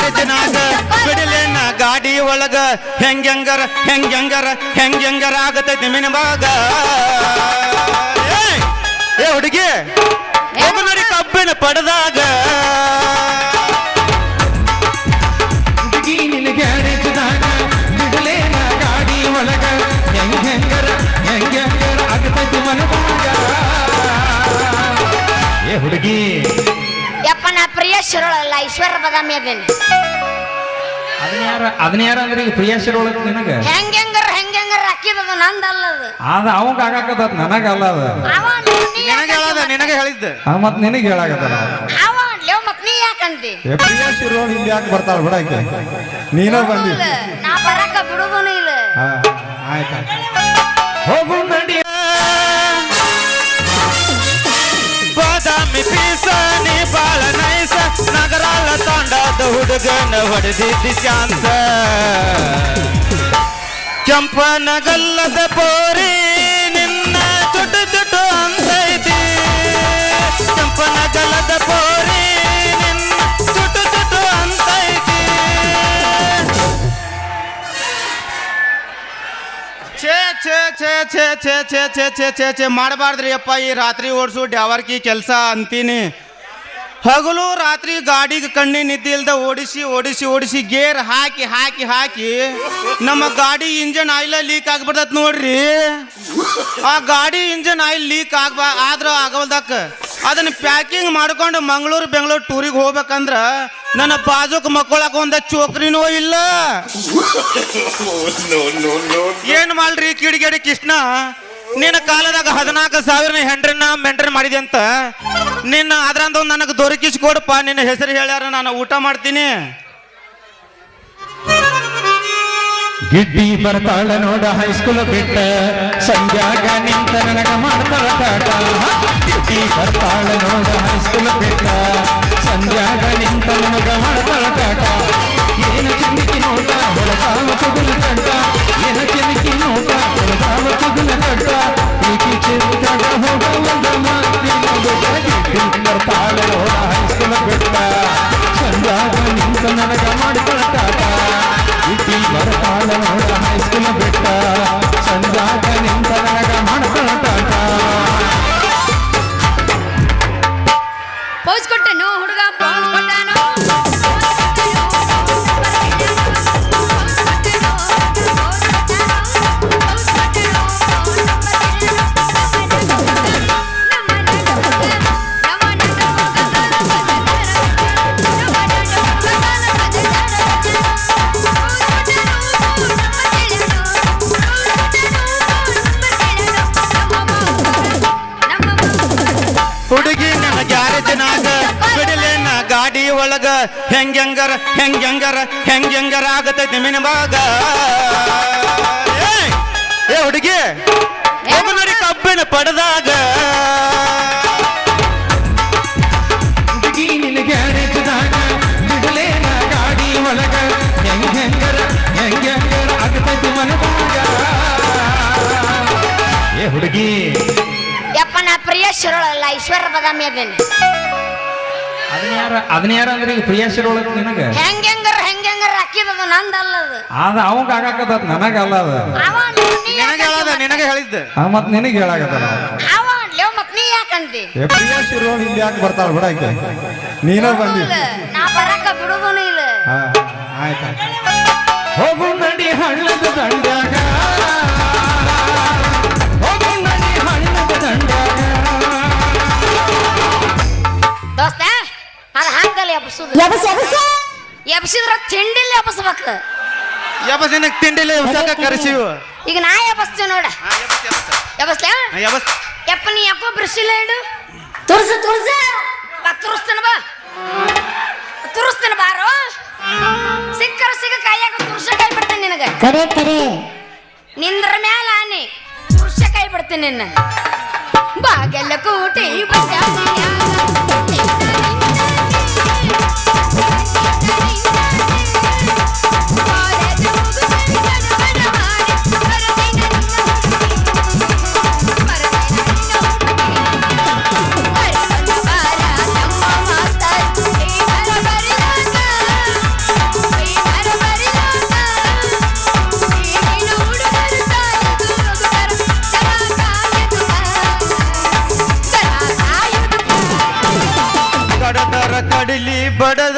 ಗ್ಯಾರೇಜ್ನಾಗ ಬಿಡಲೇನ ಗಾಡಿ ಒಳಗ ಹೆಂಗ್ಯಂಗರ ಆಗತೈತಿ ಮಿನಿಮಾಗ ಏ ಹುಡುಗಿ ಹೋಗು ನೋಡಿ ಕಬ್ಬಿನ ಪಡೆದಾಗ ಹುಡುಗಿ ನಿನ್ನ ಗ್ಯಾರೇಜ್ನಾಗ ಬಿಡಲೇನ ಗಾಡಿ ಒಳಗ ಹೆಂಗ್ಯಂಗರ ಆಗತೈತಿ ಮನದಾಗ ಏ ಹುಡುಗಿ ಯಪ್ಪ ನಾ ಪ್ರಿಯ ಶಿರೋಳಲ್ಲ ಐಶ್ವರ್ಯ ಬದಾಮಿ ಅದೇನಿ ಅದನ್ನ ಯಾರ ಅಂದ್ರೆ ಈಗ ಪ್ರಿಯಾಶರ್ ಒಳಗ್ ನಿನಗ ಹೆಂಗಂಗರ ಅಕ್ಕಿದದು ನಂದಲ್ಲದು ಅದ ಅವಂಗ ಆಗಾಕದ ನನಗಲ್ಲ ಅದ ನಿನಗೆ ಹೇಳಿದ್ದ ಮತ್ ನಿನಗೆ ಹೇಳಾಕತ್ತಾರ ಅವ ಲೇವ್ ಮತ್ ನೀ ಯಾಕಂದಿ ಪ್ರಿಯಾಶರ್ ಒಳಗ್ ಇಲ್ಲಿ ಯಾಕೆ ಬರ್ತಾಳ ಬಿಡಾಕೆ ನೀನ ಬಂದಿ ನಾ ಬರಕ ಬಿಡುದೂನು ಇಲ್ಲ ಆಯ್ತಾ ಹೋಗು ನಡಿ ಬಾದಾಮಿ ಪೀಸ ನೀ ಬಾಳ ನೈಸ ನಗರಾಲ ತಾಂಡದ ಹುಡುಗನ ಹೊಡೆದಿದ್ದಿ ಚಾನ್ಸ ಕೆಂಪನಗಲ್ಲದ ಪೋರಿ ನಿನ್ನ ಚುಟು ಅಂತೈತಿ ಕೆಂಪನಗಲ್ಲದ ಪೋರಿ ನಿನ್ನ ಚುಟು ಅಂತೈತಿ ಛೇ ಮಾಡಬಾರ್ದ್ರಿ ಅಪ್ಪ ಈ ರಾತ್ರಿ ಓಡಿಸು ಡ್ಯಾವರ್ಕಿ ಕೆಲಸ ಅಂತೀನಿ ಹಗಲು ರಾತ್ರಿ ಗಾಡಿಗೆ ಕಣ್ಣಿ ನಿದ್ದೆ ಇಲ್ದ ಓಡಿಸಿ ಗೇರ್ ಹಾಕಿ ನಮ್ಮ ಗಾಡಿ ಇಂಜನ್ ಆಯಿಲ್ ಲೀಕ್ ಆಗ್ಬಿಡ್ತತ್ ನೋಡ್ರಿ ಆ ಗಾಡಿ ಇಂಜನ್ ಆಯಿಲ್ ಲೀಕ್ ಆದ್ರ ಆಗವಲ್ದಕ್ಕ ಅದನ್ನ ಪ್ಯಾಕಿಂಗ್ ಮಾಡ್ಕೊಂಡು ಮಂಗಳೂರು ಬೆಂಗಳೂರು ಟೂರಿಗೆ ಹೋಗ್ಬೇಕಂದ್ರ ನನ್ನ ಬಾಜುಕ್ ಮಕ್ಕಳಕ್ಕೆ ಒಂದ ಚೋಕ್ರಿನೂ ಇಲ್ಲ ಏನ್ ಮಾಡ್ರಿ ಕಿಡಿಗೇಡಿ ಕೃಷ್ಣ ನಿನ್ನ ಕಾಲದಾಗ 14,000 ಹೆಂಡ್ರನ್ನ ಮೆಂಟ್ರನ್ ಮಾಡಿದೆ ಅಂತ ನಿನ್ನ ಅದ್ರಂದ ನನಗೆ ದೊರಕಿಸಿ ಕೊಡಪ್ಪ ನಿನ್ನ ಹೆಸರು ಹೇಳ್ಯಾರ ನಾನು ಊಟ ಮಾಡ್ತೀನಿ ಗಿಡ್ಡಿ ಬರ್ತಾಳ ನೋಡ ಹೈಸ್ಕೂಲ್ ಬಿಟ್ಟ ಸಂಜಾಗ ನಿಂತ ನನಗ ಮಾಡ್ತಾಳ ಕಾಟ ಗಿಡ್ಡಿ ಬರ್ತಾಳ ನೋಡ ಹೈಸ್ಕೂಲ್ ಬಿಟ್ಟ ಸಂಜಾಗ ನಿಂತ ನನಗ ಮಾಡ್ತಾಳ ಕಾಟ ಏನ ಚಿಮ್ಮಿಕಿ ನೋಟ ಹೊಳತಾವ ತುಗುಲ ಕಂಟ ಏನ ಚಿಮ್ಮಿಕಿ ನೋಟ ಹೊಳತಾವ ತುಗುಲ ಕಂಟ ಈಕಿ ಚಿಂತಾಗ ಹೋಗ ಒಂದ ಮಾತಿನ ಬಿಟ್ಟ ಗಿಡ್ಡಿ ಬರ್ತಾಳ ನೋಡ ಹೈಸ್ಕೂಲ್ ಬಿಟ್ಟ ಸಂಜಾಗ ನಿಂತ ನನಗ ಮಾಡ್ತಾಳ ಕಾಟ ಗಿಡ್ಡಿ ಬರ್ತಾಳ ನೋಡ ಹೈಸ್ಕೂಲ್ ಬಿಟ್ಟ ಸಂಜಾಗ ನಿಂತ ನನಗ ಮಾಡ್ತಾಳ ಕಾಟ ಪೌಸ್ ಕೊಟ್ಟನು ಹುಡುಗ ಪೌಸ್ ಕೊಟ್ಟನು ಹುಡುಗಿ ನನ್ನ ಗ್ಯಾರೇಜ್ನಾಗ ಬಿಡಲೇನ ಗಾಡಿ ಒಳಗ ಹೆಂಗ್ಯಂಗರ ಆಗತೈತಿ ಮಿನಿಮಾಗ ಏ ಹುಡುಗಿ ಹೋಗು ನೋಡಿ ಕಬ್ಬಿನ ಪಡೆದಾಗ ಹುಡುಗಿ ನಿನ್ನ ಗ್ಯಾರೇಜ್ದಾಗ ಬಿಡಲೇನ ಗಾಡಿ ಒಳಗ ಹೆಂಗ್ಯಂಗರ ಆಗತೈತಿ ಮನದಾಗ ಏ ಹುಡುಗಿ ಯಪ್ಪ ನಾ ಪ್ರಿಯ ಶಿರೋಳಲ್ಲ ಐಶ್ವರ್ಯ ಬದಾಮಿ ಅದೇನಿ ಅದನ್ನ ಯಾರ ಅಂದ್ರೆ ಈಗ ಪ್ರಿಯಾಶರ್ ಒಳಗ್ ನಿನಗ ಹೆಂಗಂಗರ ಅಕ್ಕಿದದು ನಂದಲ್ಲದು ಅದ ಅವಂಗ ಆಗಾಕದ ನನಗಲ್ಲ ಅದ ಅವ ನಿನಗೆ ಹೇಳಿದ್ದ ಮತ್ ನಿನಗೆ ಹೇಳಾಕತ್ತಾರ ಅವ ಲೇವ್ ಮತ್ ನೀ ಯಾಕಂದಿ ಪ್ರಿಯಾಶರ್ ಒಳಗ್ ಇಲ್ಲಿ ಯಾಕೆ ಬರ್ತಾಳ ಬಿಡಾಕೆ ನೀನ ಬಂದಿ ನಾ ಬರಕ ಬಿಡುದೂನು ಇಲ್ಲ ಆಯ್ತಾ ಹೋಗು ನಡಿ ಹಳ್ಳದ ದಂಡ್ಯಾಗ ಹೋಗು ನಡಿ ಹಳ್ಳದ ದಂಡ್ಯಾಗ ದೋಸ್ತ ಅದು ಹಾಕಲ್ಲ ಎಬ್ಸಿದ್ರ ತಿಂಡಿಲ್ಲ ಎಬ್ಸ್ಬೇಕು ಯಬಸ್ ನಿನಗೆ ತಿಂಡಿಲ್ಲ ಕರೆಸಿವು ಈಗ ನಾ ಎಬ್ಸ್ತೀವಿ ನೋಡ ಎಬ್ಸ್ಲೇ ಯಪ್ಪ ನೀ ಯಾಕೋ ಬ್ರಷಿಲ್ಲ ಇಡು ತುರುಸ್ತೇನೆ ಬಾರೋ ಸಿಕ್ಕರ ಕೈಯಾಗ ತುರ್ಷ ಕೈ ಬಿಡ್ತೇನೆ ನಿನಗೆ ನಿಂದ್ರ ಮ್ಯಾಲ ಆನೆ ತುರ್ಷ ಕೈ ಬಿಡ್ತೇನೆ ನಿನ್ನ ಬಾಗೆಲ್ಲ ಕೂಟಿ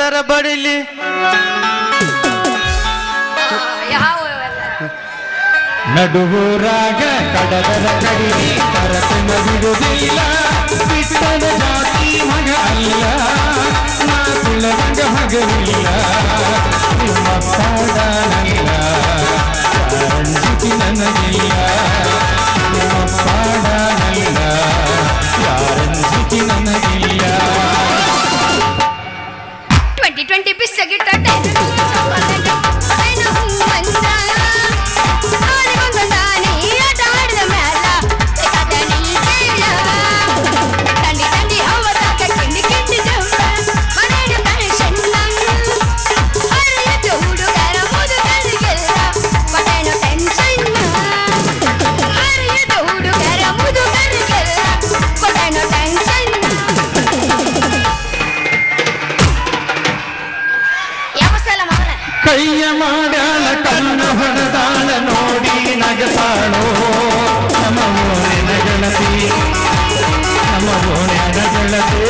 ಬಡಿತಾರ ಬಡಿಲಿ. ಯಾವ ನಡುವೂರಾಗ ಕಡದರ ಕಡಿಮೆ ಕರತನ ಬಿಡುವುದಿಲ್ಲ. ಬಿಟ್ಟದ ಜಾತಿ ಮಗ ಅಲ್ಲ, ನಾ ಕುಲದ ಮಗವಿಲ್ಲ. ನಿಮ್ಮ ಪಾಡನಲ್ಲ, ಯಾರಂಜಿತಿ ನನಗಿಲ್ಲ. ನಿಮ್ಮ ಪಾಡನಲ್ಲ, ಯಾರಂಜಿತಿ ನನಗಿಲ್ಲ. 2020 ಬಿಸ್ಸಗಿಟ್ಟ ಕೈಯ ಮಾಡ್ಯಾಳ ಕಣ್ಣ ಹೊಡೆದಾಳ ನೋಡಿ ನಗತಾಳೋ ನಮ್ಮ ಓಣಿನ ಗೆಳತಿ, ನಮ್ಮ ಓಣಿನ ಗೆಳತಿ.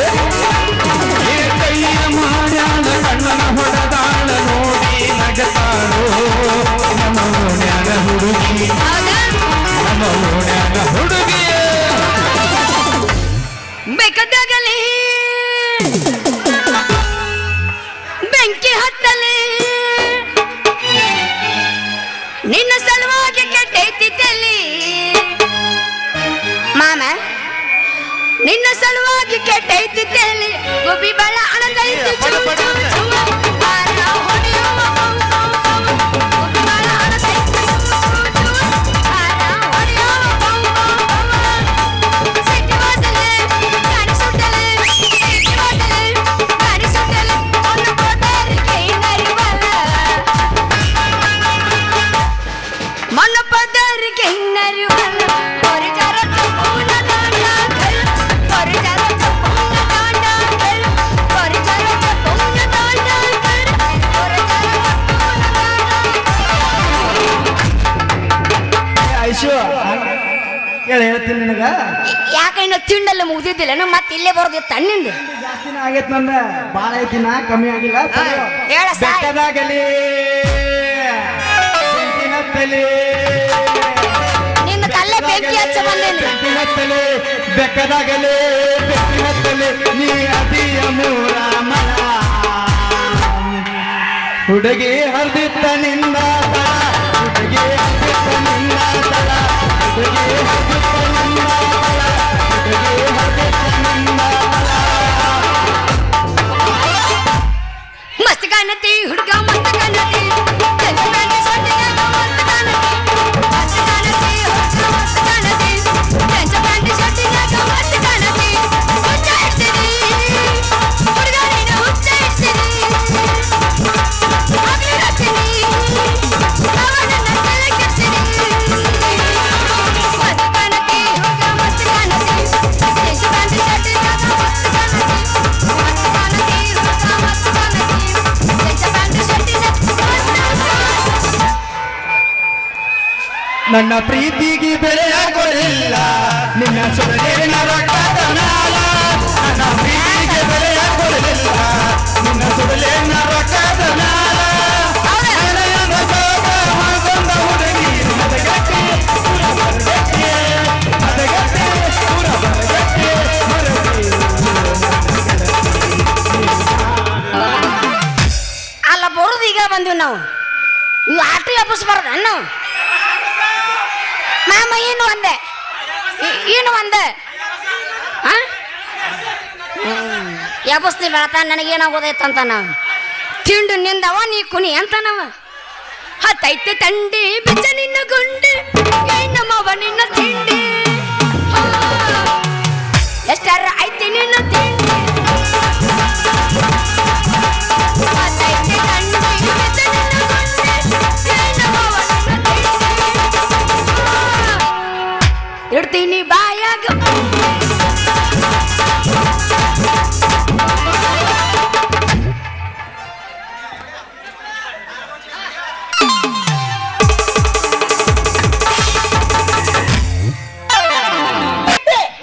ಕೈಯ ಮಾಡ್ಯಾಳ ಕಣ್ಣನ ಹೊಡೆದಾಳ ನೋಡಿ ನಗತಾಳೋ ನಮ್ಮ ಓಣ್ಯಾನ ಹುಡುಗಿ, ನಮ್ಮ ಓಣ್ಯಾನ ಹುಡುಗಿ. ಬೇಕಾದಾಗಲಿ ಬೆಂಕಿ ಹತ್ತಲಿ ನಿನ್ನ ಸಲುವಾಗಿ ಕೆಟ್ಟೈತಿ ತಲಿ ಮಾಮ, ನಿನ್ನ ಸಲುವಾಗಿ ಕೆಟ್ಟೈತಿ ತಲಿ. ಗೋಬಿ ಬಳ ಅಣದೈತಿ ಚೂ ಚೂ ಚೂ. ಆರ ಹೊಡೆಯುವ ಗೋಬಿ ಬಳ ಅಣದೈತಿ ಚೂ ಚೂ ಚೂ. ಆರ ಹೊಡೆಯುವ ಸಿಟಿ ವಾಸಲೆ ಗಾಡಿ ಸುಟ್ಟಲೆ, ಸಿಟಿ ವಾಸಲೆ ಗಾಡಿ ಸುಟ್ಟಲೆ. ಒಂದು ಕೋಟರಿಗೆ ನರಿವಲ್ಲ, ಮನ ಪದರಿಗೆ ನರಿವಲ್ಲ. ಪರಿಚಾರ ಚಪ್ಪೂನ ದಾಂಡಾಕಲ್, ಪರಿಚಾರ ಚಪ್ಪೂನ ದಾಂಡಾಕಲ್, ಪರಿಚಾರ ಚಪ್ಪೂನ ದಾಂಡಾಕಲ್, ಪರಿಚಾರ ಚಪ್ಪೂನ ದಾಂಡಾಕಲ್. ಐಶು ಹೇಳ್ತೀನಿ ನಿನಗ. ಯಾಕೆ ಇನ್ನು ತಿಂಡಲ್ಲ ಮುಗ್ದಿದ್ದಿಲ್ಲ ನಮ್ಮ ಮತ್ತೆ ಇಲ್ಲೇ ಬರೋದಿತ್ತು ತಣ್ಣಿಂದ. ಜಾಸ್ತಿನ ಆಗೈತ್ ನಂದ, ಬಾಳ ಐತಿನ ಕಮ್ಮಿ ಆಗಿಲ್ಲ. ಹೇಳ ಸಾಯ್. ಬೆಕ್ಕದಾಗಲಿ ಬೆಂಕಿನತ್ತಲಿ, ನಿನ್ನ ಕಲ್ಲೇ ಬೆಂಕಿ ಹಚ್ಚ ಬಂದೇನಿ. ಬೆಂಕಿನತ್ತಲಿ ಬೆಕ್ಕದಾಗಲಿ ಬೆಕ್ಕಿನತ್ತಲಿ ನೀ ಅದಿಯ ಮೂರ ಮನ. ಹುಡುಗಿ ಹರಿದಿತ್ತ ನಿಂದ ತಳ, ಹುಡುಗಿ ಹರಿದಿತ್ತ ನಿಂದ ತಳ, ಹುಡುಗಿ ಹರಿದಿತ್ತ ನಿಂದ ತಳ, ಹುಡುಗಿ ಹರಿದಿತ್ತ ನಿಂದ ತಳ. ಮಸ್ತ್ ಕಾಣತಿ ಹುಡುಗ ಮಸ್ತ್ ಕಾಣತಿ, ಚಂದ ಕಾಣತಿ ಸೊಟ್ಟಿನ್ಯಾಗ ಮಸ್ತ್ ಕಾಣತಿ, ಮಸ್ತ್ ಕಾಣತಿ ಹುಡುಗ ಮಸ್ತ್ ಕಾಣತಿ, ಚಂದ ಕಾಣತಿ ಸೊಟ್ಟಿನ್ಯಾಗ ಮಸ್ತ್ ಕಾಣತಿ. ಹುಚ್ಚ ಹಿಡ್ಸಿರಿ ಹುಡುಗ ನೀನು ಹುಚ್ಚ ಹಿಡ್ಸಿರಿ, ಆಗ್ಲಿ ರಚಿನಿ ಅವನನ್ನ ತಲೆ ಕೆಡ್ಸಿರಿ. ಮಸ್ತ್ ಕಾಣತಿ ಹುಡುಗ ಮಸ್ತ್ ಕಾಣತಿ, ಚಂದ ಕಾಣತಿ ಸೊಟ್ಟಿನ್ಯಾಗ ಮಸ್ತ್ ಕಾಣತಿ, ಮಸ್ತ್ ಕಾಣತಿ ಹುಡುಗ ಮಸ್ತ್ ಕಾಣತಿ. ನನ್ನ ಪ್ರೀತಿಗೆ ಬೆಲೆಯ ಕೊಡಲಿಲ್ಲ ನಿನ್ನ ಸುರದೇನ ರೊಕ್ಕದ ಮ್ಯಾಲ. ನನ್ನ ಪ್ರೀತಿಗೆ ಬೆಲೆಯ ಕೊಡಲಿಲ್ಲ ನಿನ್ನ ಸುರಲೇನ ರೊಕ್ಕದ ಮ್ಯಾಲ. ಹಣೆಯನ್ನ ಜೋಗ ಮಾಡ್ಕೊಂಡ ಹುಡುಗಿ ಹದಗೆಟ್ಟಿ ಪುರ ಬರಗೆಟ್ಟಿ, ಹದಗೆಟ್ಟಿ ಪುರ ಬರಗೆಟ್ಟಿ ಮರಳಿ. ಅಲ್ಲ ಬರೋದು ಈಗ ಬಂದಿವಿ ನಾವು. ಇವು ಆಟ ಎಬ್ಬಿಸ್ಬಾರ್ದು ಅನ್ನು ಮಾಮ. ಏನು ಅಂದೆ ಏನು ಅಂದೆ ಎಬ್ಬಸ್ತಿ ಬೆಳತ ನನಗೇನಾಗೋದೈತಂತ ನಾವು ತಿಂಡು ನಿಂದವ ನೀ ಕುನಿ ಅಂತ ನಾವ. ಹತ್ತೈತೆ ತಂಡಿ ಬಿಚ್ಚ ನಿನ್ನ ಗುಂಡಿ, ನಮ್ಮವ ನಿನ್ನ ತಿಂಡಿ. ಎಷ್ಟಾರ ಐತಿ ನಿನ್ನ ತಿಂಡಿ. ಹತ್ತೈತೆ ತಂಡಿ ಬಿಚ್ಚ ನಿನ್ನ ಗುಂಡಿ, ನಮ್ಮವ ನಿನ್ನ ತಿಂಡಿ. ಇಡ್ತೀನಿ ಬಾಯಾಗ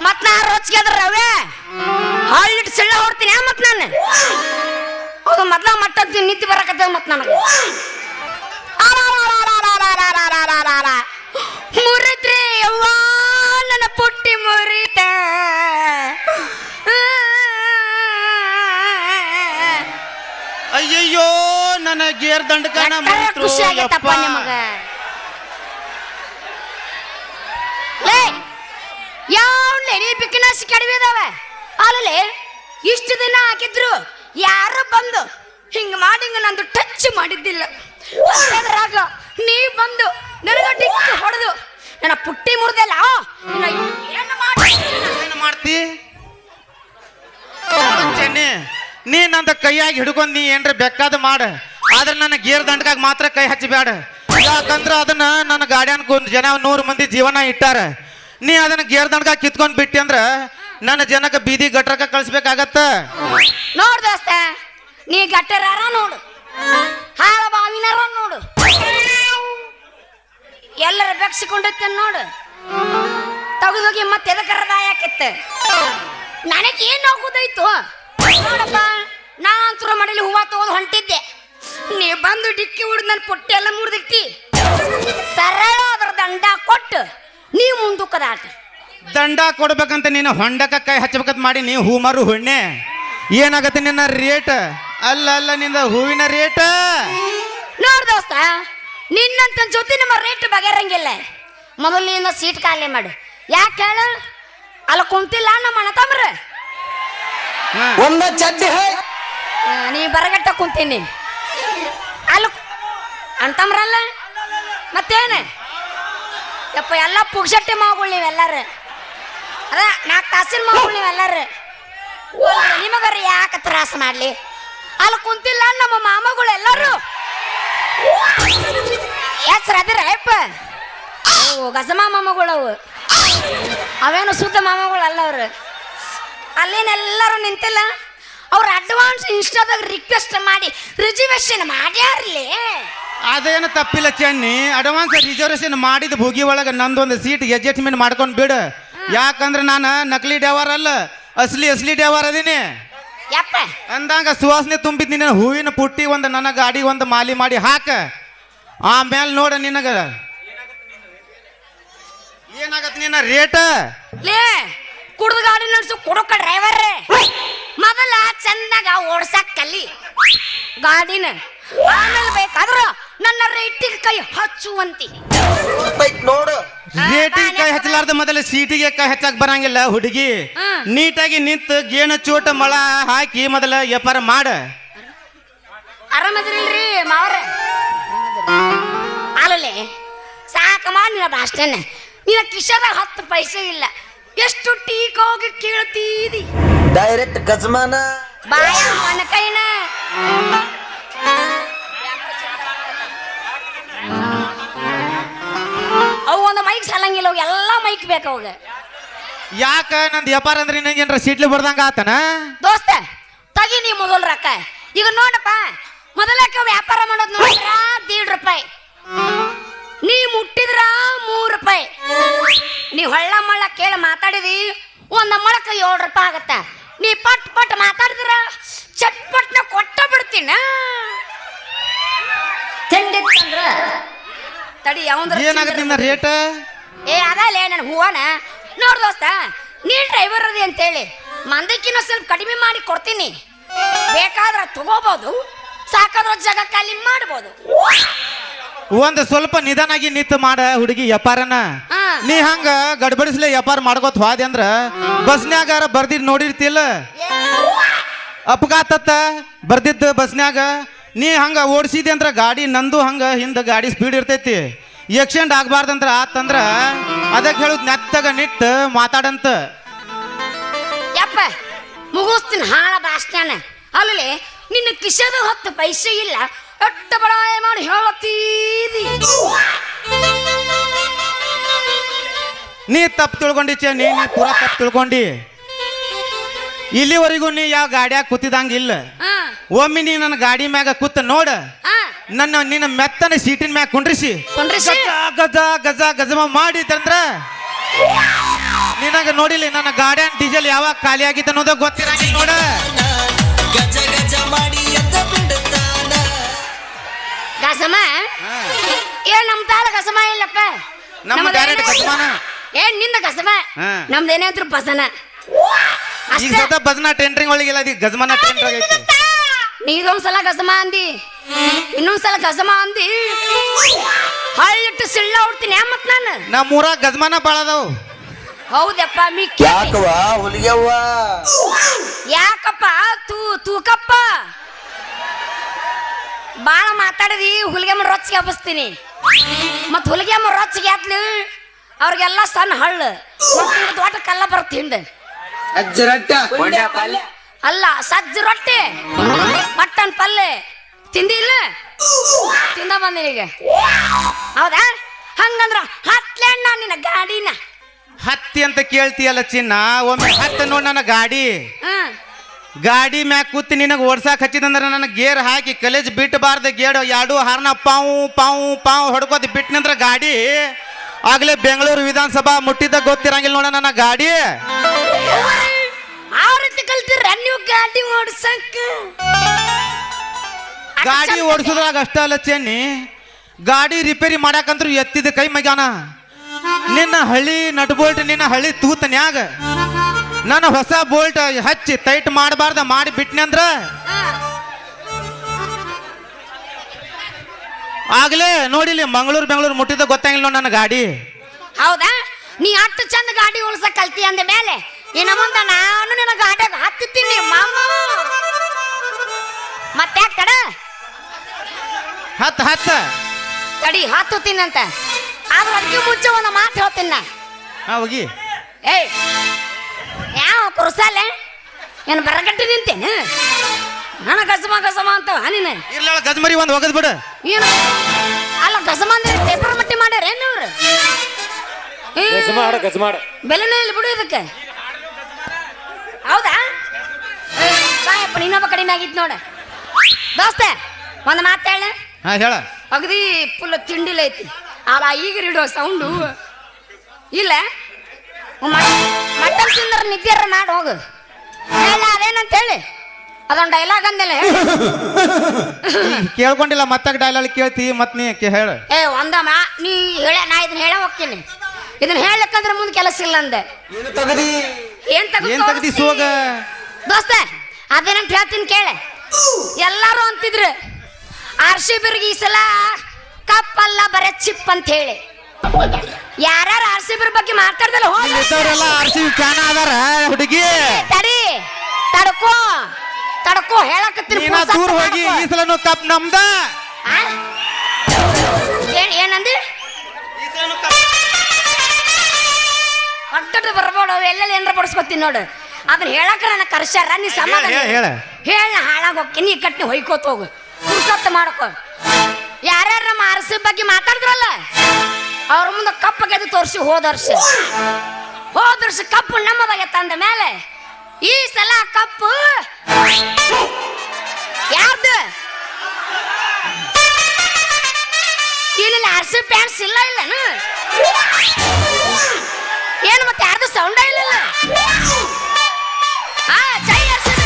ಮತ್ ನಾ ರೋಚ್ಗೆದ್ರ ರವೆ ಹಳ್ಳಿಟ್ಟು ಸಿಳ್ಳ ಹೊಡ್ತೀನಿ ಮತ್ ನಾನು. ಹೌದು ಮೊದ್ಲ ಮಟ್ಟ ನಿಂತು ಬರಕತ್ತ ಮತ್ ನನಗೆ ಮುರಿದ್ರಿ ಯವ್ವ ನನ್ನ ಪುಟ್ಟಿ ಮುರಿತ ಅಯ್ಯಯ್ಯೋ ನನ್ನ ಗೇರ್ ದಂಡಕನ ಖುಷಿ ಆಗೈತಪ್ಪ ನಿಮಗ ಲೇ ಯಾವ್ಲೆ ನೀ ಬಿಕ್ಕಿನಾಸಿ ಕಡಿಮೆದಾವ ಅಲ್ಲೇ ಇಷ್ಟು ದಿನ ಹಾಕಿದ್ರು ಯಾರು ಬಂದು ಹಿಂಗ ಮಾಡಿ ಹಿಂಗ ನಂದು ಟಚ್ ಮಾಡಿದ್ದಿಲ್ಲ ಅದ್ರಾಗ ನೀ ಬಂದು ನನಗ ಡಿಕ್ಕಿ ಹೊಡೆದು ನನ್ನ ಪುಟ್ಟಿ ಮುರಿದಲ್ಲ ಏನು ಮಾಡ್ತಿ ಚೆನ್ನಿ ನೀ ನಂದ ಕೈಯಾಗಿ ಹಿಡ್ಕೊಂಡ್ ನೀ ಏನ್ರ ಬೇಕಾದ ಮಾಡ ಆದ್ರೆ ನನ್ನ ಗೇರ್ ದಂಡಕಾಗ ಮಾತ್ರ ಕೈ ಹಚ್ಚಬೇಡ ಯಾಕಂದ್ರ ಅದನ್ನ ನನ್ನ ಗಾಡ್ಯಾನ ಜನ 100 ಮಂದಿ ಜೀವನ ಇಟ್ಟಾರ ನೀ ಅದನ್ನ ಗೇರ್ ದಂಡಕಾಗ ಕಿತ್ಕೊಂಡ್ ಬಿಟ್ಟಿ ಅಂದ್ರ ನನ್ನ ಜನಕ್ಕೆ ಬೀದಿ ಗಟ್ರಕ ಕಳಿಸ್ಬೇಕಾಗತ್ತ ನೋಡ್ ದೋಸ್ತ ನೀ ಗಟ್ಟರಾರ ನೋಡು ಹಾಳ ಬಾವಿನಾರ ನೋಡು ಎಲ್ಲರ ಬೆಕ್ಸಿಕೊಂಡಿರ್ತೇನೆ ನೋಡು ತೆಗೆದೋಗಿ ಮತ್ತೆ ಎದಕರದ ಯಾಕಿತ್ತ ನನಗೇನು ಹೋಗುದಾಯ್ತು ನೋಡಪ್ಪ ನಾ ಅಂತೂ ಮನೇಲಿ ಹೂವ ತಗೊಂಡು ಹೊಂಟಿದ್ದೆ ನೀ ಬಂದು ಡಿಕ್ಕಿ ಹೊಡೆದು ನನ್ನ ಪುಟ್ಟಿ ಎಲ್ಲ ಮುರಿದಿಟ್ಟಿ ಸರಳ ಅದ್ರ ದಂಡ ಕೊಟ್ಟು ನೀ ಮುಂದಕ್ಕದಾಟ ದಂಡ ಕೊಡ್ಬೇಕಂತ ನೀನು ಹೊಂಡಕ್ಕ ಕೈ ಹಚ್ಚಬೇಕಂತ ಮಾಡಿ ನೀವು ಹೂ ಮಾರು ಹುಣ್ಣೆ ಏನಾಗತ್ತೆ ನಿನ್ನ ರೇಟ್ ಅಲ್ಲ ಅಲ್ಲ ನಿನ್ನ ಹೂವಿನ ರೇಟ್ ನೋಡ್ ದೋಸ್ತ ನಿನ್ನಂತ ಜೊತೆ ನಮ್ಮ ರೇಟ್ ಬಗೆರಂಗಿಲ್ಲ ಮೊದಲು ನಿನ್ನ ಸೀಟ್ ಖಾಲಿ ಮಾಡು ಯಾಕೆ ಹೇಳು ಅಲ್ಲ ಕುಂತಿಲ್ಲ ನಮ್ಮ ಅಣ್ಣ ತಮ್ರ ಒಂದ ಚಡ್ಡಿ ನೀ ಬರಗಟ್ಟ ಕುಂತೀನಿ ಅಲ್ಲ ಅಂತಮ್ರಲ್ಲ ಮತ್ತೇನು ಯಪ್ಪ ಎಲ್ಲ ಪುಗ್ಸಟ್ಟೆ ಮಾವುಗಳು ನೀವೆಲ್ಲಾರು ಅದ 4 ತಾಸಿನ ಮಾವುಗಳು ನೀವೆಲ್ಲಾರು ನಿಮಗರ ಯಾಕೆ ತ್ರಾಸ ಮಾಡ್ಲಿ ಅಲ್ಲಿ ಕುಂತಿಲ್ಲ ನಮ್ಮ ಮಾಮಗಳು ಎಲ್ಲರೂ ಹೆಸರದಿರ ಯಪ್ಪ ಓ ಗಜಮಾ ಮಾಮಗಳು ಅವು ಅವೇನು ಶುದ್ಧ ಮಾಮಗಳು ಅಲ್ಲ ಅವ್ರು ಅಲ್ಲೇನೆಲ್ಲರೂ ನಿಂತಿಲ್ಲ ಅವ್ರು ಅಡ್ವಾನ್ಸ್ ಇನ್ಸ್ಟಾದಾಗ ರಿಕ್ವೆಸ್ಟ್ ಮಾಡಿ ರಿಸರ್ವೇಶನ್ ಮಾಡ್ಯಾರ್ಲಿ ಅದೇನು ತಪ್ಪಿಲ್ಲ ಚೆನ್ನಿ ಅಡ್ವಾನ್ಸ್ ರಿಸರ್ವೇಶನ್ ಮಾಡಿದ ಭೂಗಿ ಒಳಗೆ ನಂದೊಂದು ಸೀಟ್ ಅಡ್ಜಸ್ಟ್ಮೆಂಟ್ ಮಾಡ್ಕೊಂಡು ಬಿಡು ಯಾಕಂದ್ರೆ ನಾನು ನಕಲಿ ಡ್ರೈವರ್ ಅಲ್ಲ ಅಸಲಿ ಡ್ರೈವರ್ ಅದೀನಿ ಯಪ್ಪ ಅಂದಂಗ ಸುವಾಸನೆ ತುಂಬಿದ್ ನಿನ್ನ ಹೂವಿನ ಪುಟ್ಟಿ ಒಂದು ನನ್ನ ಗಾಡಿ ಒಂದು ಮಾಲಿ ಮಾಡಿ ಹಾಕ ಆಮೇಲೆ ನೋಡ ನಿನಗ ಏನಾಗತ್ತೆ ನಿನ್ನ ರೇಟ್ ಲೇ ಕುಡ್ದು ಗಾಡಿ ನಡೆಸು ಕುಡುಕ ಡ್ರೈವರ್ ಮೊದಲ ಚಂದಾಗ ಓಡ್ಸಕ್ ಕಲಿ ಗಾಡಿನ ಆಮೇಲೆ ಬೇಕಾದ್ರ ನನ್ನ ರೇಟಿಗೆ ಕೈ ಹಚ್ಚುವಂತಿ ನೋಡು ರೇಟಿಗೆ ಕೈ ಹಚ್ಚಲಾರ್ದ ಮೊದಲ ಸೀಟಿಗೆ ಕೈ ಹಚ್ಚಕ್ ಬರಂಗಿಲ್ಲ ಹುಡುಗಿ ನೀಟಾಗಿ ನಿಂತು ಗೇಣ ಚೋಟ ಮಳ ಹಾಕಿ ಮೊದಲ ವ್ಯಾಪಾರ ಮಾಡ ಆರಾಮದ್ರಿಲ್ರಿ ಮಾವ್ರ ಅಲ್ಲೇ ಸಾಕ ಮಾಡಿ ನಿನ್ನ ಅಷ್ಟೇನೆ ನಿನ್ನ ಕಿಶದಾಗ 10 ಪೈಸೆ ಇಲ್ಲ ಎಷ್ಟು ಟೀಕ್ ಹೋಗಿ ಕೇಳ್ತೀದಿ ಡೈರೆಕ್ಟ್ ಗಜಮಾನ ಬಾಯ ಮನ ಕೈನ ಅವು ಒಂದು ಮೈಕ್ ಸಲಂಗಿಲ್ಲ ಅವು ಎಲ್ಲ ಮೈಕ್ ಬೇಕು ಅವಾಗ ಯಾಕ ನಂದು ವ್ಯಾಪಾರ ಅಂದ್ರೆ ನಿನಗೇನ್ರ ಸೀಟ್ಲಿ ಬರ್ದಂಗ ಆತನ ದೋಸ್ತ ತಗಿ ನೀ ಮೊದಲು ರೊಕ್ಕ ಈಗ ನೋಡಪ್ಪ ಮೊದಲಕ್ಕೆ ವ್ಯಾಪಾರ ಮಾಡೋದು ನೋಡಿದ್ರ 1.5 ರೂಪಾಯಿ ನೀ ಮುಟ್ಟಿದ್ರ 3 ರೂಪಾಯಿ ನೀ ಹೊಳ್ಳ ಮಳ್ಳ ಕೇಳಿ ಮಾತಾಡಿದಿ ಒಂದು ಮೊಳಕ 7 ರೂಪಾಯಿ ಆಗತ್ತ ನೀ ಪಟ್ ಮಾತಾಡಿದ್ರ ಚಟ್ಪಟ್ನ ಕೊಟ್ಟ ಬಿಡ್ತೀನ ತಡಿ ಏನಾಗತ್ತೆ ನಿನ್ನ ರೇಟ್ ಏ ಅದಲ್ಲೇ ನನ್ನ ಹೂವನ ನೋಡ್ ದೋಸ್ತ ನೀನ್ ಡ್ರೈವರ್ ಅದಿ ಅಂತೇಳಿ ಮಂದಕ್ಕಿನ್ನ ಸ್ವಲ್ಪ ಕಡಿಮೆ ಮಾಡಿ ಕೊಡ್ತೀನಿ ಬೇಕಾದ್ರೆ ತಗೋಬಹುದು ಸಾಕಾದ್ರ ಜಾಗ ಖಾಲಿ ಮಾಡ್ಬೋದು ಒಂದು ಸ್ವಲ್ಪ ನಿಧಾನಾಗಿ ನಿಂತು ಮಾಡ ಹುಡುಗಿ ವ್ಯಾಪಾರನ ನೀ ಹಂಗ ಗಡ್ಬಡಿಸ್ಲೆ ವ್ಯಾಪಾರ ಮಾಡ್ಕೋತ ಹೋದೆ ಅಂದ್ರ ಬಸ್ನ್ಯಾಗಾರ ಬರ್ದಿದ್ ನೋಡಿರ್ತಿಲ್ಲ ಅಪಘಾತತ್ತ ಬರ್ದಿದ್ದು ಬಸ್ನ್ಯಾಗ ನೀ ಹಂಗ ಓಡಿಸಿದೆ ಅಂದ್ರ ಗಾಡಿ ನಂದು ಹಂಗ ಹಿಂದ ಗಾಡಿ ಸ್ಪೀಡ್ ಇರ್ತೈತಿ ಆಕ್ಸಿಡೆಂಟ್ ಆಗ್ಬಾರ್ದಂದ್ರ ಆತಂದ್ರ ಅದಕ್ಕೆ ಹೇಳುದ್ ನೆತ್ತಗ ನಿಟ್ಟು ಮಾತಾಡಂತ ಯಪ್ಪ ಮುಗಿಸ್ತೀನಿ ಹಾಳ ಭಾಷಣ ಅಲ್ಲಿ ನಿನ್ನ ಕಿಶದ 10 ಪೈಸೆ ಇಲ್ಲ ಎಟ್ಟ ಬಡಾಯ ಮಾಡಿ ಹೇಳತ್ತೀದಿ ನೀ ತಪ್ಪು ತಿಳ್ಕೊಂಡಿ ನೀ ಪೂರಾ ತಪ್ಪು ತಿಳ್ಕೊಂಡಿ ಇಲ್ಲಿವರೆಗೂ ನೀ ಯಾವ ಗಾಡಿಯಾಗ ಕೂತಿದಂಗಿಲ್ಲ ಒಮ್ಮೆ ನೀ ನನ್ನ ಗಾಡಿ ಮ್ಯಾಗ ಕೂತ ನೋಡ ನಿನ್ನ ಮೆತ್ತನ ಸೀಟಿನ ಮ್ಯಾಗ ಕುಂಡ್ರಿಸಿ ಗಜ ಗಜ ಗಜಮ ಮಾಡಿದಂದ್ರ ನಿನಗ ನೋಡಿಲಿ ನನ್ನ ಗಾಡಿಯನ್ ಡೀಸೆಲ್ ಯಾವಾಗ ಖಾಲಿ ಆಗಿತ್ತು ಅನ್ನೋದ ಗೊತ್ತಿರಂಗಿಲ್ಲ ನೋಡ ಗಜ ಗಜ ಮಾಡಿ ಎದ್ದ ಬಿಡ ಕಸಮ ಇಲ್ಲಪ್ಪ ನಮ್ಮ ನಮ್ದು ಡೈರೆಕ್ಟ್ ಏನೇ- ಗಜಮಾನ ಏನ್ ನಿಂದ ಕಸಮ ಹಾ. ನಮ್ದು ಏನಾದ್ರು ಬಸನ ಈಗ ಅಷ್ಟೇ ಸತ ಭಜನಾ ಟೆಂಟ್ರಿಂಗ್ ಒಳಗಿಲ್ಲ ಈಗ ಗಜಮಾನ ಟೆಂಟ್ರ್ ಆಗೈತಿ ನೀ ಇದೊಂದ್ಸಲ ಗಸಮ ಅಂದಿ ಇನ್ನೊಂದ್ಸಲ ಗಸಮ ಅಂದಿ ಹಳ್ಳಿಟ್ಟು ಸಿಳ್ಳ ಹೊಡ್ತೀನಿ ಮತ್ ನಾನು ನಮ್ಮ ಊರಾಗ ಗಜಮಾನ ಭಾಳ ಅದಾವು ಹೌದಪ್ಪ ಯಾಕವ ಹುಲಿಗೆವ್ವ ಯಾಕಪ್ಪ ತೂಕಪ್ಪ ಬಾಳ ಮಾತಾಡಿದಿ ಹುಲಿಗೆಮ್ಮ ರೊಚ್ಚಿಗೆ ಹಬ್ಬಸ್ತೀನಿ ಮತ್ ಹುಲಿಗೆಮ್ಮ ರೊಚ್ಚಿಗೆ ಆತ್ಲಿ ಅವ್ರಿಗೆಲ್ಲ ಸಣ್ಣ ಹಳ್ಳು ದೊಡ್ಡ ಕಲ್ಲ ಬರುತ್ತೆ ಹಿಂದೆ ಅಲ್ಲ ಸಜ್ಜ ರೊಟ್ಟಿ ಮಟನ್ ಪಲ್ಲೆ ತಿಂದಿಲ್ಲ ತಿಂದ ಬಂದಿನಿ ಈಗ ಹೌದಾ ಹಂಗಂದ್ರ ಹತ್ಲೆಣ್ಣ ನಿನ್ನ ಗಾಡಿನ ಹತ್ತಿ ಅಂತ ಕೇಳ್ತೀಯಲ್ಲ ಚಿನ್ನ ಒಮ್ಮೆ ಹತ್ತ ನೋಡ್ ನನ್ನ ಗಾಡಿ ಹ್ಮ್ ಗಾಡಿ ಮ್ಯಾಗ ಕೂತಿ ನಿನಗೆ ಓಡ್ಸಾಕ್ ಹಚ್ಚಿದಂದ್ರೆ ನನಗೆ ಗೇರ್ ಹಾಕಿ ಕಲೇಜ್ ಬಿಟ್ಟಬಾರ್ದು ಗೇಡ್ ಎರಡು ಹಾರ್ನ ಪಾವು ಪಾವು ಪಾವು ಹೊಡ್ಕೋತಿ ಬಿಟ್ಟನಂದ್ರ ಗಾಡಿ ಆಗ್ಲೇ ಬೆಂಗಳೂರು ವಿಧಾನಸಭಾ ಮುಟ್ಟಿದ್ದ ಗೊತ್ತಿರಂಗಿಲ್ಲ ನೋಡ ನನ್ನ ಗಾಡಿ ಆ ರೀತಿ ಕಲ್ತಿರ ನೀವು ಗಾಡಿ ಓಡ್ಸಕ್ಕ ಗಾಡಿ ಓಡಿಸೋದ್ರಾಗ ಅಷ್ಟ ಅಲ್ಲ ಚೆನ್ನಿ ಗಾಡಿ ರಿಪೇರಿ ಮಾಡಾಕಂದ್ರು ಎತ್ತಿದ ಕೈ ಮಗ್ಯಾನ ನಿನ್ನ ಹಳ್ಳಿ ನಟ್ ಬೋಲ್ಟ್ ನಿನ್ನ ಹಳ್ಳಿ ತೂತನ್ಯಾಗ ನಾನು ಹೊಸ ಬೋಲ್ಟ್ ಹಚ್ಚಿ ಟೈಟ್ ಮಾಡಬಾರ್ದ ಮಾಡಿ ಬಿಟ್ನಿ ಅಂದ್ರ ಆಗ್ಲೇ ನೋಡಿಲಿ ಮಂಗಳೂರು ಬೆಂಗಳೂರು ಮುಟ್ಟಿದ ಗೊತ್ತಾಗಿಲ್ಲ ನೋಡ್ ನನ್ನ ಗಾಡಿ ಹೌದಾ ನೀ ಅಷ್ಟು ಚಂದ ಗಾಡಿ ಓಡ್ಸಕ್ ಕಲ್ತಿ ಅಂದ ಮೇಲೆ ಇನ್ನ ಮುಂದ ನಾನು ನಿನ್ನ ಗಾಡಿಯಾಗ ಹತ್ತುತ್ತೀನಿ ಮಾಮ ಮತ್ತೆ ತಡ ಹತ್ತ ಹತ್ತ ತಡಿ ಹತ್ತುತ್ತೀನಿ ಅಂತ ಆದ್ರೆ ಅದಕ್ಕೆ ಮುಂಚೆ ಒಂದು ಮಾತು ಹೇಳ್ತೀನಿ ನಾ ಹೋಗಿ ಏಯ್ ಯಾವ ಕುರ್ಸಾಲೆ ಏನು ಬರಗಟ್ಟಿ ನಿಂತೇನೆ ನನ್ನ ಗಸಮ ಅಂತ ನೀನು ಇರ್ಲ ಗಜ್ಮರಿ ಒಂದು ಹೋಗದ್ ಬಿಡು ಏನು ಅಲ್ಲ ಗಸಮ ಅಂದ್ರೆ ಪೇಪರ್ ಮಟ್ಟಿ ಮಾಡ್ಯಾರ ಏನವ್ರು ಬೆಲೆನೇ ಇಲ್ಲ ಬಿಡು ಇದಕ್ಕೆ ಹೌದಾ ಸಾಯಪ್ಪ ಇನ್ನೊಬ್ಬ ಕಡಿಮೆ ಆಗಿತ್ತು ನೋಡ ದೋಸ್ತ ಒಂದು ಮಾತು ಹೇಳ ಹಾ ಹೇಳ ಅಗದಿ ಫುಲ್ ತಿಂಡಿಲ ಐತಿ ಅಲ್ಲ ಈಗ ಇಡೋ ಸೌಂಡು ಇಲ್ಲ ಮಟನ್ ತಿಂದ್ರ ನಿದ್ದೆ ಮಾಡಿ ಹೋಗು ಹೇಳ ಅದೇನಂತ ಹೇಳಿ ಅದೊಂದು ಡೈಲಾಗ್ ಅಂದೆಲ್ಲ ಕೇಳ್ಕೊಂಡಿಲ್ಲ ಮತ್ತಾಗ ಡೈಲಾಗ್ ಕೇಳ್ತಿ ಮತ್ ನೀ ಹೇಳ ಏ ಒಂದಮ್ಮ ನೀ ಹೇಳ ನಾ ಇದನ್ನ ಹೇಳ ಹೋಗ್ತೀನಿ ಇದನ್ನ ಹೇಳಕ್ಕಂದ್ರೆ ಮುಂದೆ ಕೆಲಸ ಇಲ್ಲ ಅಂದೆ ಏನ್ ತೆಗ್ದಿ ಸೋಗ ದೋಸ್ತ ಅದೇನಂತ ಹೇಳ್ತೀನಿ ಕೇಳ ಎಲ್ಲಾರು ಅಂತಿದ್ರು RCB ಈ ಸಲ ಕಪ್ಪಲ್ಲ ಬರೇ ಚಿಪ್ ಅಂತ ಹೇಳಿ ಯಾರ್ಯಾರು RCB ಬಗ್ಗೆ ಮಾತಾಡ್ದಲ್ಲ ಇದ್ದವರೆಲ್ಲ RCB ಫ್ಯಾನ್ ಅದಾರ ಹುಡುಗಿ ತಡಿ ತಡ್ಕೋ ಹೇಳಕತ್ತೀನಿ ನೀನ ದೂರ ಹೋಗಿ ಈ ಸಲ ಕಪ್ ನಮ್ದ ಏನಂದಿ ಒಟ್ಟಟ್ಟು ಬರ್ಬೋಡು ಎಲ್ಲೆಲ್ಲಿ ಏನಾರ ಬಡಿಸ್ಕೊತೀನಿ ನೋಡು ಅದನ್ನ ಹೇಳಕ ನನ್ನ ಕರ್ಸ್ಯಾರ ನೀ ಸಮಾಧಾನ ಹೇಳ ಹಾಳಾಗ ಹೋಗಿ ನೀ ಕಟ್ಟಿ ಹೊಯ್ಕೋತ ಹೋಗು ಪುರ್ಸತ್ತ ಮಾಡ್ಕೊ ಯಾರ್ಯಾರು ನಮ್ಮ RCB ಬಗ್ಗೆ ಮಾತಾಡಿದ್ರಲ್ಲ ಅವ್ರ ಮುಂದೆ ಕಪ್ಪ ಗೆದ್ದು ತೋರಿಸಿ ಹೋದ ವರ್ಷ ಕಪ್ಪು ನಮ್ಮದಾಗತ್ತ ಅಂದ ಮೇಲೆ ಈ ಸಲ ಕಪ್ಪು ಯಾರ್ದು ಇಲ್ಲಿ RCB ಫ್ಯಾನ್ಸ್ ಇಲ್ಲ ಇಲ್ಲನು ಏನು ಮತ್ತೆ ಯಾರ್ದು ಸೌಂಡ ಇಲ್ಲ ಜೈ RCB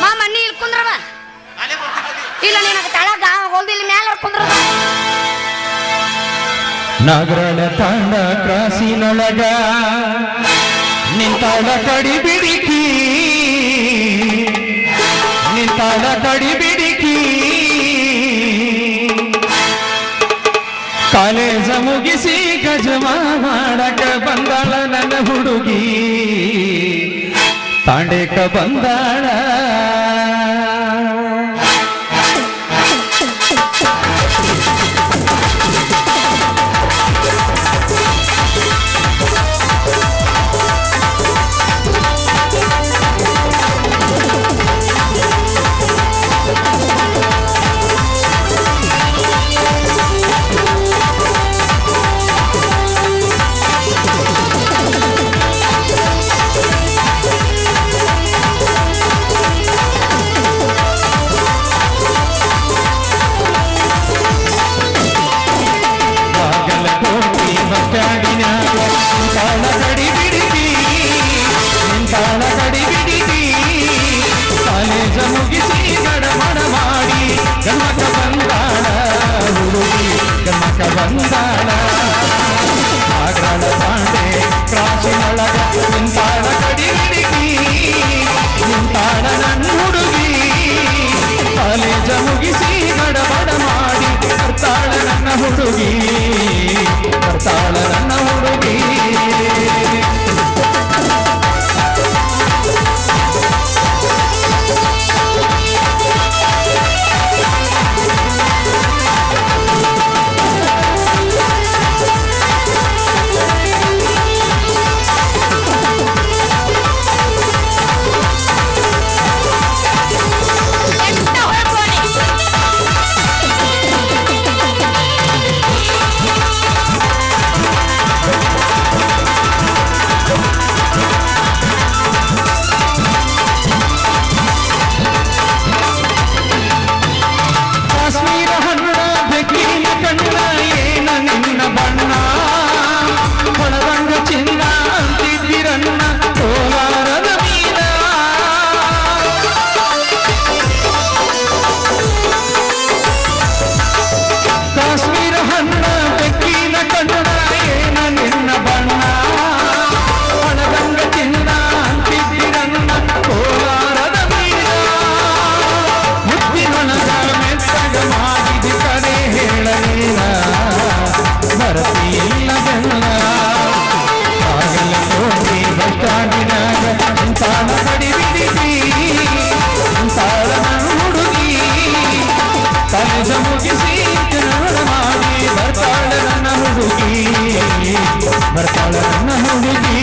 ಮಾಮ ನೀ ಇಲ್ಲಿ ಕುಂದ್ರವ ಇಲ್ಲ ನಿನಗೆ ತಳಗ ಹೋಲ್ದಿಲ್ಲ ಮ್ಯಾಲ ಕುಂದ್ರ ನಗರಳ ತಾಂಡ ಕ್ರಾಸಿನೊಳಗ ನಿಂತಾಳ ಕಡಿ ಬಿಡಿಕಿ ನಿಂತಾಳ ಕಡಿ ಬಿಡಿಕಿ ಕಾಲೇಜ ಮುಗಿಸಿ ಗಜಮ ಮಾಡಕ ಬಂದಾಳ ನನ್ನ ಹುಡುಗಿ ತಾಂಡೇಕ ಬಂದಾಳ ಮುಗಿಸಿ ಗಡಮಡ ಮಾಡಿ ಗಮಕ ಬಂದಾಳ ಹುಡುಗಿ ಗಮಕ ಬಂದಾಳ ಆಗ್ರಾಳ ಪಾಂಡೆ ಕ್ರಾಸಿನೊಳಗ ನಿಂತಾಳ ಕಡಿ ಹುಡುಗಿ ನಿಂತಾಳ ನನ್ನ ಹುಡುಗಿ ಕಾಲೇಜ ಮುಗಿಸಿ ಗಡಬಡ ಮಾಡಿ ಬರ್ತಾಳ ನನ್ನ ಹುಡುಗಿ ಬರ್ತಾಳ ನನ್ನ ಹುಡುಗಿ ಬರ್ತಾಳ ನನ್ನ ಹುಡುಗಿ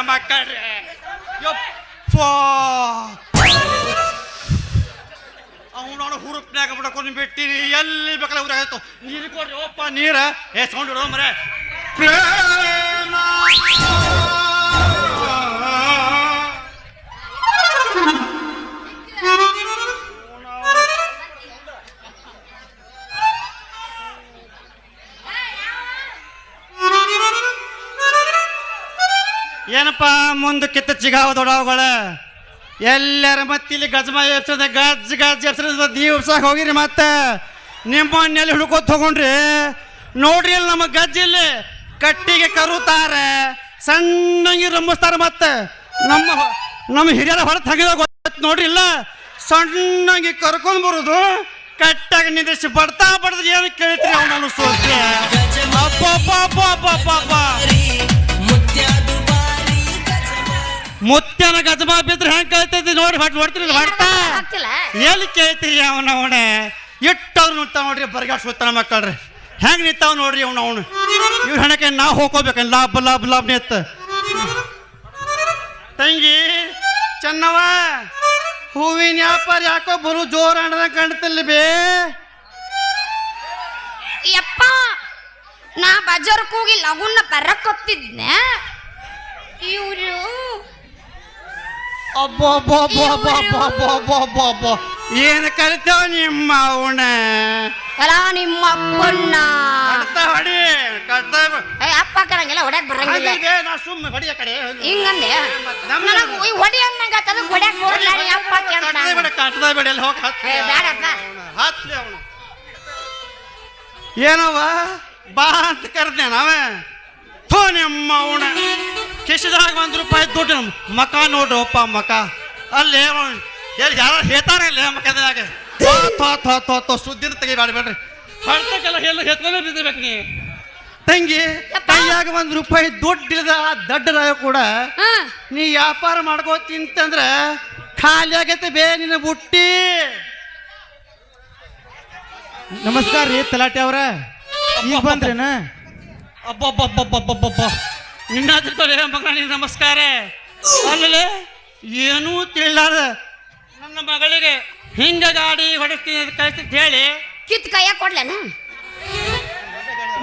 ಮಕ್ಕಳ್ರೆ ಯಪ್ಪ ಅವನವನು ಹುರುಪ್ನ್ಯಾಗ ಬಿಡಕೊಂಡು ಬಿಟ್ಟಿರಿ ಎಲ್ಲಿ ಬೇಕಲ್ಲ ಊರಾಗತ್ತು ನೀರು ಕೊಡ್ರಿ ಒಪ್ಪ ನೀರ ಸೌಂಡ್ ಮರೆ ಪ್ರೇಮ ಏನಪ್ಪ ಮುಂದೆ ಕಿತ್ತ ಚಿಗಾವ ದೊಡ್ಡವುಗಳ ಎಲ್ಲರ ಮತ್ತಿಲ್ಲಿ ಗಜ್ಮ ಎಬ್ಸದ ಗಜ್ ಗಜ್ ಎಬ್ಸದ ದಿವ್ಸ ಹೋಗಿರಿ ಮತ್ತೆ ನಿಮ್ಮನ್ನೆಲ್ಲಿ ಹುಡ್ಕೋತ ಹೋಗೊಂಡ್ರಿ ನೋಡ್ರಿ ಇಲ್ಲಿ ನಮ್ಮ ಗಜ್ಜಿಲ್ಲಿ ಕಟ್ಟಿಗೆ ಕರುತ್ತಾರೆ ಸಣ್ಣಂಗಿ ರಂಬಿಸ್ತಾರೆ ಮತ್ತೆ ನಮ್ಮ ಹಿರಿಯರ ಹೊರತು ತೆಗೆದಾಗ ಗೊತ್ತ ನೋಡ್ರಿ ಇಲ್ಲ ಸಣ್ಣಂಗಿ ಕರ್ಕೊಂಡ್ ಬರುದು ಕಟ್ಟಾಗಿ ನಿಂದಿಸಿ ಬಡ್ತಾ ಬಡ್ದು ಏನು ಕೇಳ್ತೀರಿ ಅವನನ್ನು ಸೋತ್ರೆ ಮುತ್ಯನ ಗಜಮ ಬಿದ್ರೆ ಹೆಂಗ್ ಕೇಳ್ತೈತಿ ನೋಡಿ ಹೊಡ್ತೀರಿ ಹೊಡ್ತಾ ಆಗ್ತಿಲ್ಲ ಎಲ್ಲಿ ಕೇಳ್ತೀರಿ ಅವನ ಇಟ್ಟವ್ರು ನಿಂತಾವ ನೋಡ್ರಿ ಬರಗಾಡ್ ಸುತ್ತಾನ ಮಕ್ಕಳ್ರಿ ಹೆಂಗ್ ನಿಂತಾವ ನೋಡ್ರಿ ಅವನು ಇವ್ರ ಹಣಕ್ಕೆ ನಾವು ಹೋಗ್ಕೋಬೇಕ ಲಾಭ ಲಾಭ ಲಾಭ ನಿತ್ತ ತಂಗಿ ಚೆನ್ನವ ಹೂವಿನ ವ್ಯಾಪಾರ ಯಾಕೋ ಬರು ಜೋರ ಅಂಡದ ಕಾಣ್ತಿಲ್ಲ ಬೇ ಯಪ್ಪ ನಾ ಬಜಾರ್ಕ್ ಹೋಗಿ ಲಗುನ್ನ ಬರಕ್ ಹೋಗ್ತಿದ್ನೆ ಇವ್ರು ಅಬ್ಬಬ್ಬಬ್ಬಬ್ಬಬ್ಬಬ್ಬಬ್ಬಬ್ಬ ಏನು ಕಲಿತಾವ ನಿಮ್ಮ ಅವನ ಅಲ್ಲ ನಿಮ್ಮ ಅಪ್ಪನ್ನ ಕಡ್ತ ಹೊಡಿ ಕಡ್ತ ಅಪ್ಪ ಕರಂಗಿಲ್ಲ ಹೊಡ್ಯಾಕ್ ಬರಂಗಿಲ್ಲ ನಾ ಸುಮ್ಮನೆ ಹೊಡಿಯ ಕಡೆ ಹಿಂಗಂದೆ ನನಗೆ ಹೊಡಿ ಅನ್ನಂಗ ತದ ಹೊಡ್ಯಾಕ್ ಹೋಗ್ಲ ಅಪ್ಪ ಕೇಳ್ತಾನ ಕಟ್ಟದ ಬೇಡ ಅಲ್ಲಿ ಹೋಗಿ ಬೇಡಪ್ಪ ಹತ್ಲಿ ಅವನು ಏನವ ಬಾ ಅಂತ ಕರೆದ್ನೆ ನಾವೇ ಥೋ ನಿಮ್ಮ ಅವನ ಕಿಶದಾಗ ₹1 ದುಡ್ಡು ಮಕ ನೋಡ್ರಿ ಒಪ್ಪ ಮಕ ಅಲ್ಲಿ ಎಲ್ಲಿ ಯಾರು ಹೇಳ್ತಾರೆ ಅಲ್ಲಿ ಮಕದಾಗ ಸುದ್ದಿನ ತೆಗಿಬೇಡ ಬೇಡ್ರಿ ಹೊಡ್ತಕ್ಕೆಲ್ಲ ಎಲ್ಲ ಹೆತ್ಕೊಂಡೇ ಬಿದ್ದಿರ್ಬೇಕು ನೀ ತಂಗಿ ಕೈಯಾಗ ₹1 ದುಡ್ಡಿಲ್ಲದ ದಡ್ಡರಾಯ ಕೂಡ ನೀ ವ್ಯಾಪಾರ ಮಾಡ್ಕೋ ತಿಂತಂದ್ರ ಖಾಲಿ ಆಗೈತೆ ಬೇ ನಿನ್ನ ಬುಟ್ಟಿ ನಮಸ್ಕಾರ ರೀ ತಲಾಟೆ ಅವ್ರ ಈಗ ಬಂದ್ರೇನ ಅಬ್ಬಬ್ಬಬ್ಬಬ್ಬಬ್ಬಬ್ಬ ನಿನ್ನಾದ್ರೆ ಮಗ ನಿನ್ನ ನಮಸ್ಕಾರ ಅಲ್ಲೇ ಏನೂ ತಿಳಿಲಾರ ನನ್ನ ಮಗಳಿಗೆ ಹಿಂಗ ಗಾಡಿ ಹೊಡಿಸ್ತೀನಿ ಅಂತ ಕಳಿಸ್ತಿದ್ದು ಹೇಳಿ ಕಿತ್ ಕೈಯಾಗ ಕೊಡ್ಲೇನ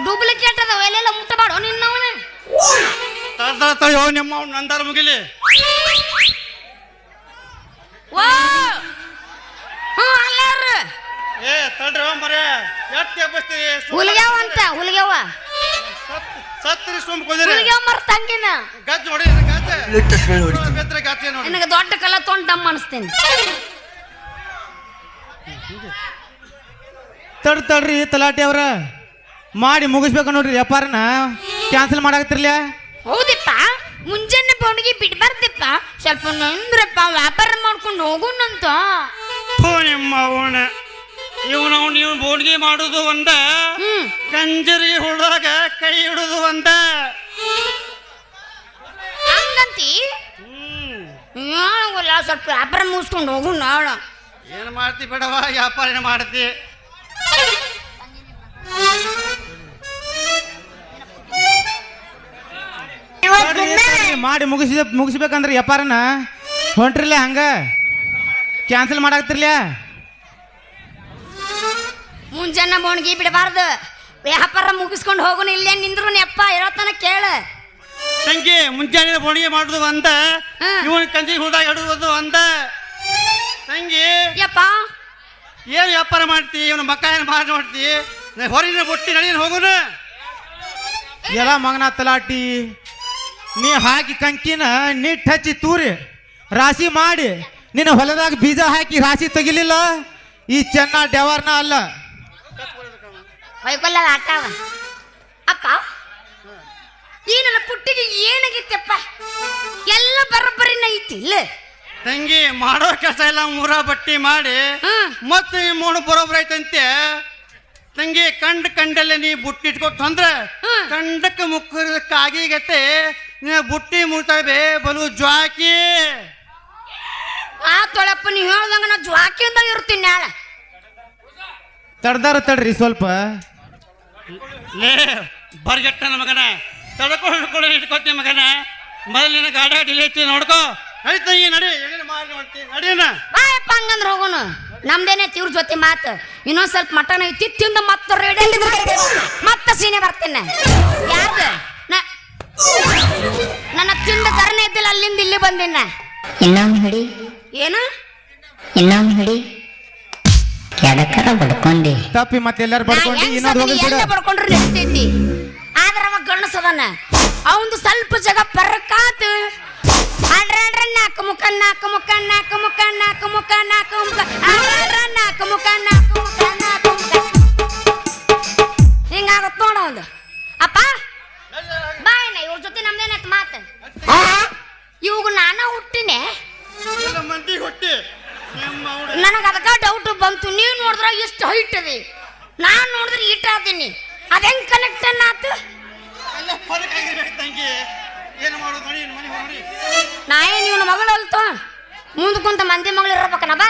ಡೂಪ್ಲಿಕೇಟ್ ಅದಾವ ಎಲ್ಲೆಲ್ಲ ಮುಟ್ಟಬಾಡೋ ನಿನ್ನವನ ತಳ್ಯೋ ನಿಮ್ಮ ಅವ್ನು ನಂದಾರ ಮುಗಿಲಿ ವಾ ಹ್ಞೂ ಅಲ್ಲಾರ ಏ ತಡ್ರಿ ಮರೆ ಎತ್ತೆ ಬಸ್ತೀರಿ ಹುಲಿಗ್ಯಾವ ಅಂತ ಹುಲಿಗ್ಯಾವ ಸತ್ರಿ ಸುಮ್ ಕುದಿರಿ ಹುಲಿಗ್ಯಾವ ಮರ ತಂಗಿನ ಗಜ್ ಹೊಡಿ ಗಜ್ ಗಜ್ರೆ ಗಜ್ ನೋಡಿ ನಿನಗೆ ದೊಡ್ಡ ಕಲ್ಲ ತೊಗೊಂಡು ದಮ್ ಅನಿಸ್ತೀನಿ ತಡ್ರಿ ತಲಾಟೆ ಅವ್ರ ಮಾಡಿ ಮುಗಿಸ್ಬೇಕು ನೋಡ್ರಿ ವ್ಯಾಪಾರನ ಕ್ಯಾನ್ಸಲ್ ಮಾಡಾಕತ್ತಿರ್ಲ ಹೌದಿಪ್ಪ ಮುಂಜಾನೆ ಬೋಣಿಗೆ ಬಿಡ್ಬಾರ್ದಿಪ್ಪ ಸ್ವಲ್ಪ ನಂದ್ರಪ್ಪ ವ್ಯಾಪಾರ ಮಾಡ್ಕೊಂಡು ಹೋಗೋಣಂತ ನಿಮ್ಮ ಅವನ ಇವನು ಬೋಡ್ಗಿ ಮಾಡುದು ಒಂದ ಕಂಜರಿ ಹುಡುಗ ಕೈ ಹಿಡುದು ಒಂದ ಹಂಗಂತಿ ಹೇಳಂಗಿಲ್ಲ ಸ್ವಲ್ಪ ವ್ಯಾಪಾರ ಮುಗಿಸ್ಕೊಂಡು ಹೋಗು ನಾಳ ಏನು ಮಾಡ್ತಿ ಬಿಡವ ವ್ಯಾಪಾರ ಮಾಡ್ತಿ ಮಾಡಿ ಮುಗಿಸ್ಬೇಕಂದ್ರೆ ವ್ಯಾಪಾರನ ಹೊಂಟ್ರಿಲ್ಲ ಹಂಗ ಕ್ಯಾನ್ಸಲ್ ಮಾಡಾಕತ್ತಿರ್ಲ ಮುಂಜಾನೆ ಬೋಣಿಗೆ ಬಿಡಬಾರ್ದು ವ್ಯಾಪಾರ ಮುಗಿಸ್ಕೊಂಡು ಹೋಗುನು ಇಲ್ಲೇ ನಿಂದ್ರು ಅಪ್ಪ ಇರೋತನ ಕೇಳ ತಂಗಿ ಮುಂಜಾನೆ ಬೋಣಿಗೆ ಮಾಡುದು ಒಂದ ಇವನ್ ಕಂಜಿ ಹುಡುಗ ಹಿಡುವುದು ಒಂದ ತಂಗಿ ಯಪ್ಪ ಏನು ವ್ಯಾಪಾರ ಮಾಡ್ತಿ ಇವನು ಮಕ್ಕ ಏನು ಮಾಡಿ ಮಾಡ್ತಿ ಹೊರಗಿನ ಬುಟ್ಟಿ ನಡೀನ ಹೋಗುನ ಎಲ್ಲ ಮಗನ ತಲಾಟಿ ನೀ ಹಾಕಿ ಕಂಕಿನ ನೀಟ್ ಹಚ್ಚಿ ತೂರಿ ರಾಶಿ ಮಾಡಿ ನಿನ್ನ ಹೊಲದಾಗ ಬೀಜ ಹಾಕಿ ರಾಶಿ ತೆಗಿಲಿಲ್ಲ ಈ ಚೆನ್ನ ಡ್ಯಾವರ್ನ ಅಲ್ಲ ಹೊಯ್ಕೊಲ್ಲ ಆಟಾವ ಅಪ್ಪ ಈ ನನ್ನ ಪುಟ್ಟಿಗೆ ಏನಾಗಿತ್ತಪ್ಪ ಎಲ್ಲ ಬರೋಬ್ಬರಿನ ಐತಿ ಇಲ್ಲ ತಂಗಿ ಮಾಡೋ ಕೆಲಸ ಎಲ್ಲ ಮೂರ ಬಟ್ಟಿ ಮಾಡಿ ಮತ್ತೆ ಮೂಣು ಬರೋಬ್ರ ಐತಂತೆ ತಂಗಿ ಕಂಡಲ್ಲೇ ನೀ ಬುಟ್ಟಿ ಇಟ್ಕೊಟ್ಟು ಅಂದ್ರೆ ಕಂಡಕ್ಕೆ ಮುಕ್ಕದ ಕಾಗಿಗತ್ತೆ ನೀ ಬುಟ್ಟಿ ಮುಡ್ತಾವೆ ಬಲು ಜ್ವಾಕಿ ಆ ತೊಳಪ್ಪ ನೀ ಹೇಳ್ದಂಗ ನಾ ಜ್ವಾಕಿಯಿಂದ ಇರ್ತೀನಿ ನಾಳೆ ತಡ್ರಿ ಸ್ವಲ್ಪ ಲೇ ಬರ್ಗೆಟ್ಟನ ಮಗನ ತಡ್ಕೊಂಡು ಇಟ್ಕೊತೀನಿ ಮಗನ ಮೊದಲಿನ ಗಾಡಿ ಡಿಲೇತಿ ನೋಡ್ಕೋ ಆಯ್ತು ತಂಗಿ ನಡಿ ಏನೇನು ಮಾಡಿ ಮಾಡ್ತೀನಿ ನಡಿಯನ ಬಾಯಪ್ಪ ಹಂಗಂದ್ರೆ ಹೋಗೋಣ ನಮ್ದೇನೆ ತಿವ್ರ ಜೊತೆ ಮಾತು ಇನ್ನೊಂದ್ ಸ್ವಲ್ಪ ಮಟನ್ ಐತಿ ತಿಂದ ಮತ್ತೆ ರೆಡಿ ಮತ್ತೆ ಸೀನೆ ಬರ್ತೇನೆ ಯಾರ್ದು ನನ್ನ ತಿಂದ ತರನೇ ಇದ್ದಿಲ್ಲ ಅಲ್ಲಿಂದ ಇಲ್ಲಿ ಬಂದಿನ ಇನ್ನೊಮ್ಮೆ ಹಿಡಿ ಏನು ಇನ್ನೊಮ್ಮೆ ಹಿಡಿ ಎಡಕರ ಬಡ್ಕೊಂಡಿ ತಪ್ಪಿ ಮತ್ತೆ ಎಲ್ಲಾರು ಬಡ್ಕೊಂಡು ಇನ್ನೊಂದು ಹೋಗಿ ಬಿಡ ಬಡ್ಕೊಂಡ್ರೆ ನಡೀತೈತಿ ಆದ್ರ ಅವ ಗಣಸದನ ಅವಂದು ಸ್ವಲ್ಪ ಜಾಗ ಪರ್ಕಾತು ನಾಲ್ಕು ಮುಖ ಬಂತು, ನೀವು ನೋಡಿದ್ರ ಇಷ್ಟು ಹೈಟ್ ಅದಿ, ನಾನು ನೋಡಿದ್ರೆ ಇಟ್ಟ ಆತೀನಿ, ಅದ ಹೆಂಗ್ ಕನೆಕ್ಟ್ ಆತು? ನಾ ಏನು ಇವನ ಮಗಳು ಅಲ್ತು, ಮುಂದೆ ಕುಂತ ಮಂದಿ ಮಗಳು ಇರ್ಬೇಕನ ಬಾ.